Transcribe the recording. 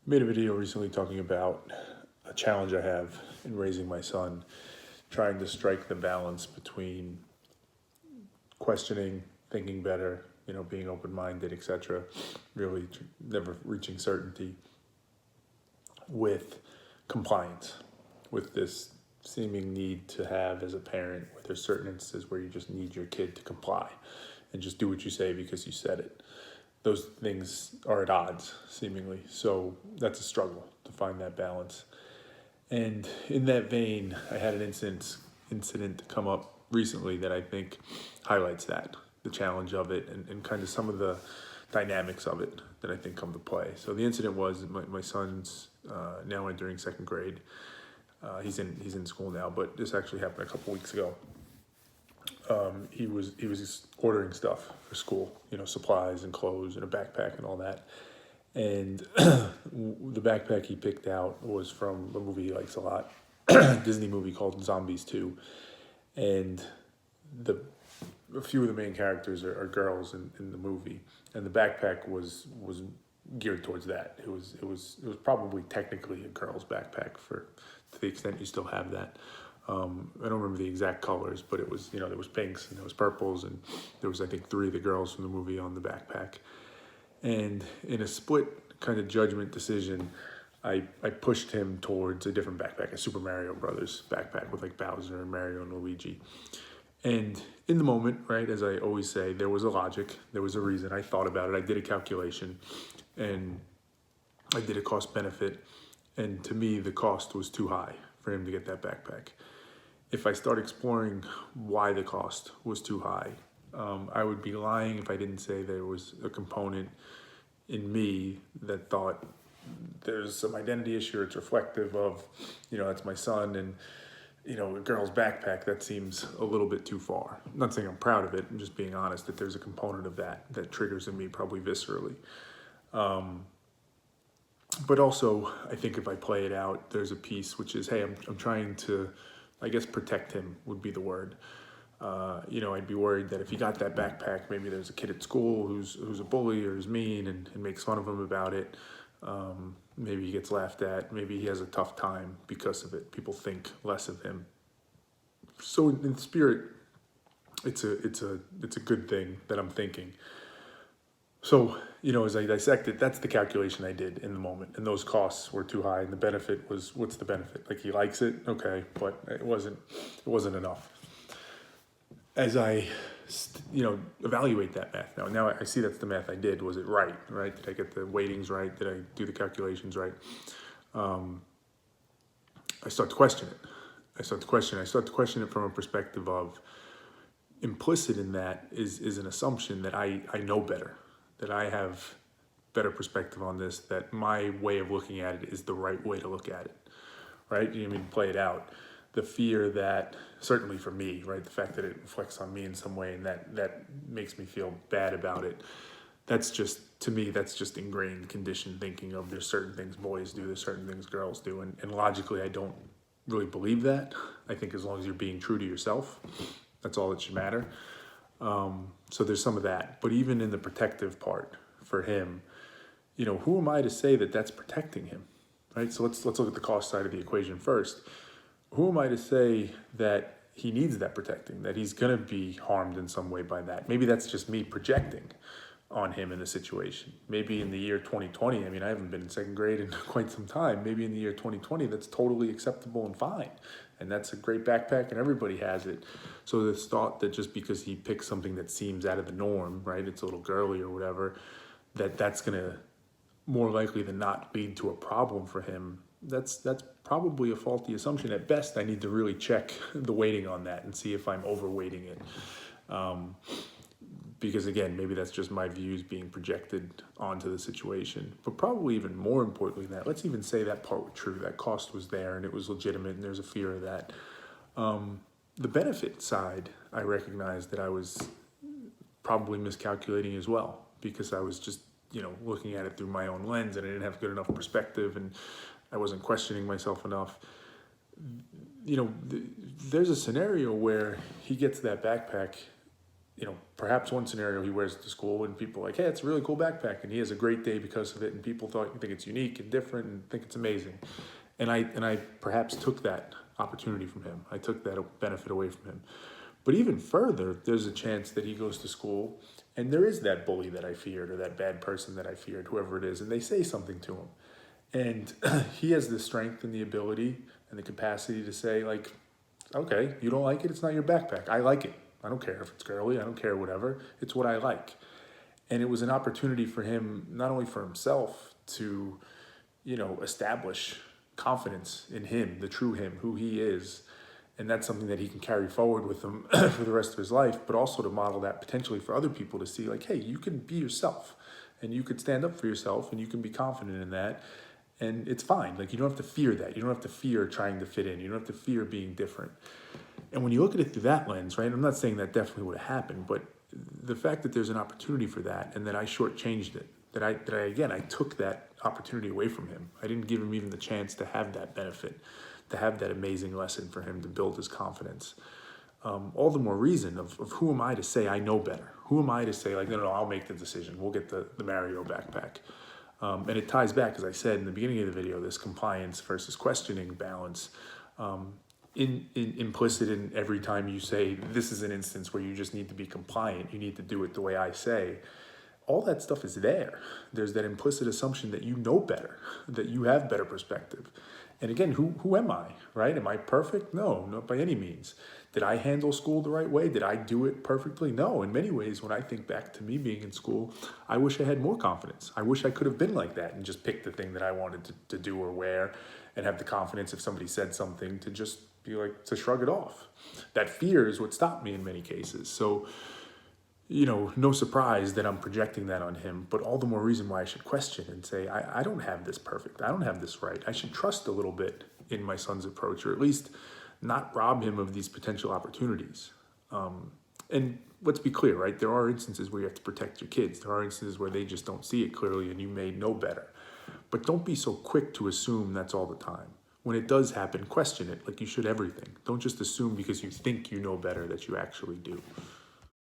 made a video recently talking about a challenge I have in raising my son, trying to strike the balance between questioning, thinking better, being open-minded, etc., really never reaching certainty, with compliance, with this seeming need to have as a parent, where there's certain instances where you just need your kid to comply and just do what you say because you said it. Those things are at odds, seemingly. So that's a struggle to find that balance. And in that vein, I had an incident come up recently that I think highlights that, the challenge of it, and kind of some of the dynamics of it that I think come to play. So the incident was my son's now entering second grade. He's in school now, but this actually happened a couple weeks ago. He was ordering stuff for school, supplies and clothes and a backpack and all that. And the backpack he picked out was from a movie he likes a lot, Disney movie called Zombies 2. And a few of the main characters are girls in the movie, and the backpack was geared towards that. It was probably technically a girl's backpack, to the extent you still have that. I don't remember the exact colors, but it was, there was pinks and there was purples, and there was, I think, 3 of the girls from the movie on the backpack. And in a split kind of judgment decision, I pushed him towards a different backpack, a Super Mario Brothers backpack with like Bowser and Mario and Luigi. And in the moment, right, as I always say, there was a logic, there was a reason. I thought about it, I did a calculation, and I did a cost benefit. And to me, the cost was too high for him to get that backpack. If I start exploring why the cost was too high, I would be lying if I didn't say there was a component in me that thought there's some identity issue, or it's reflective of, that's my son, and, a girl's backpack, that seems a little bit too far. I'm not saying I'm proud of it, I'm just being honest that there's a component of that triggers in me probably viscerally. But also, I think if I play it out, there's a piece which is, hey, I'm trying to, I guess, protect him would be the word. I'd be worried that if he got that backpack, maybe there's a kid at school who's a bully or is mean and makes fun of him about it. Maybe he gets laughed at. Maybe he has a tough time because of it. People think less of him. So in spirit, it's a good thing that I'm thinking. So, as I dissect it, that's the calculation I did in the moment. And those costs were too high. And the benefit was, what's the benefit? Like, he likes it, okay, but it wasn't enough. As I, evaluate that math now I see that's the math I did. Was it right? Did I get the weightings right? Did I do the calculations right? I start to question it. I start to question it from a perspective of, implicit in that is an assumption that I know better, that I have better perspective on this, that my way of looking at it is the right way to look at it, right? Play it out. The fear that, certainly for me, right, the fact that it reflects on me in some way and that makes me feel bad about it, that's just, to me, that's just ingrained, conditioned thinking of there's certain things boys do, there's certain things girls do, and logically I don't really believe that. I think as long as you're being true to yourself, that's all that should matter. So there's some of that. But even in the protective part for him, who am I to say that that's protecting him, right? So let's look at the cost side of the equation first. Who am I to say that he needs that protecting, that he's going to be harmed in some way by that? Maybe that's just me projecting on him in the situation. Maybe in the year 2020, I haven't been in second grade in quite some time. Maybe in the year 2020, that's totally acceptable and fine. And that's a great backpack and everybody has it. So this thought that just because he picks something that seems out of the norm, right, it's a little girly or whatever, that's going to more likely than not lead to a problem for him, that's probably a faulty assumption. At best, I need to really check the weighting on that and see if I'm overweighting it. Because again, maybe that's just my views being projected onto the situation. But probably even more importantly than that, let's even say that part was true, that cost was there and it was legitimate and there's a fear of that. The benefit side, I recognized that I was probably miscalculating as well, because I was just, looking at it through my own lens and I didn't have good enough perspective and I wasn't questioning myself enough. There's a scenario where he gets that backpack, perhaps one scenario he wears it to school and people are like, hey, it's a really cool backpack, and he has a great day because of it, and people think it's unique and different and think it's amazing. And I perhaps took that opportunity from him. I took that benefit away from him. But even further, there's a chance that he goes to school and there is that bully that I feared or that bad person that I feared, whoever it is, and they say something to him. And he has the strength and the ability and the capacity to say, like, okay, you don't like it, it's not your backpack. I like it. I don't care if it's girly, I don't care whatever. It's what I like. And it was an opportunity for him, not only for himself to, establish confidence in him, the true him, who he is. And that's something that he can carry forward with him for the rest of his life, but also to model that potentially for other people to see, like, hey, you can be yourself and you could stand up for yourself and you can be confident in that. And it's fine. Like, you don't have to fear that. You don't have to fear trying to fit in. You don't have to fear being different. And when you look at it through that lens, right, I'm not saying that definitely would have happened, but the fact that there's an opportunity for that and that I shortchanged it, that I took that opportunity away from him. I didn't give him even the chance to have that benefit, to have that amazing lesson for him to build his confidence. All the more reason of who am I to say I know better? Who am I to say, like, no, I'll make the decision. We'll get the Mario backpack. And it ties back, as I said in the beginning of the video, this compliance versus questioning balance. Implicit in every time you say, this is an instance where you just need to be compliant, you need to do it the way I say, all that stuff is there. There's that implicit assumption that you know better, that you have better perspective. And again, who am I, right? Am I perfect? No, not by any means. Did I handle school the right way? Did I do it perfectly? No. In many ways, when I think back to me being in school, I wish I had more confidence. I wish I could have been like that and just pick the thing that I wanted to do or wear and have the confidence if somebody said something to just be like, to shrug it off. That fear is what stopped me in many cases. So, no surprise that I'm projecting that on him, but all the more reason why I should question and say, I don't have this perfect. I don't have this right. I should trust a little bit in my son's approach, or at least not rob him of these potential opportunities. And let's be clear, right? There are instances where you have to protect your kids. There are instances where they just don't see it clearly and you may know better. But don't be so quick to assume that's all the time. When it does happen, question it like you should everything. Don't just assume because you think you know better that you actually do.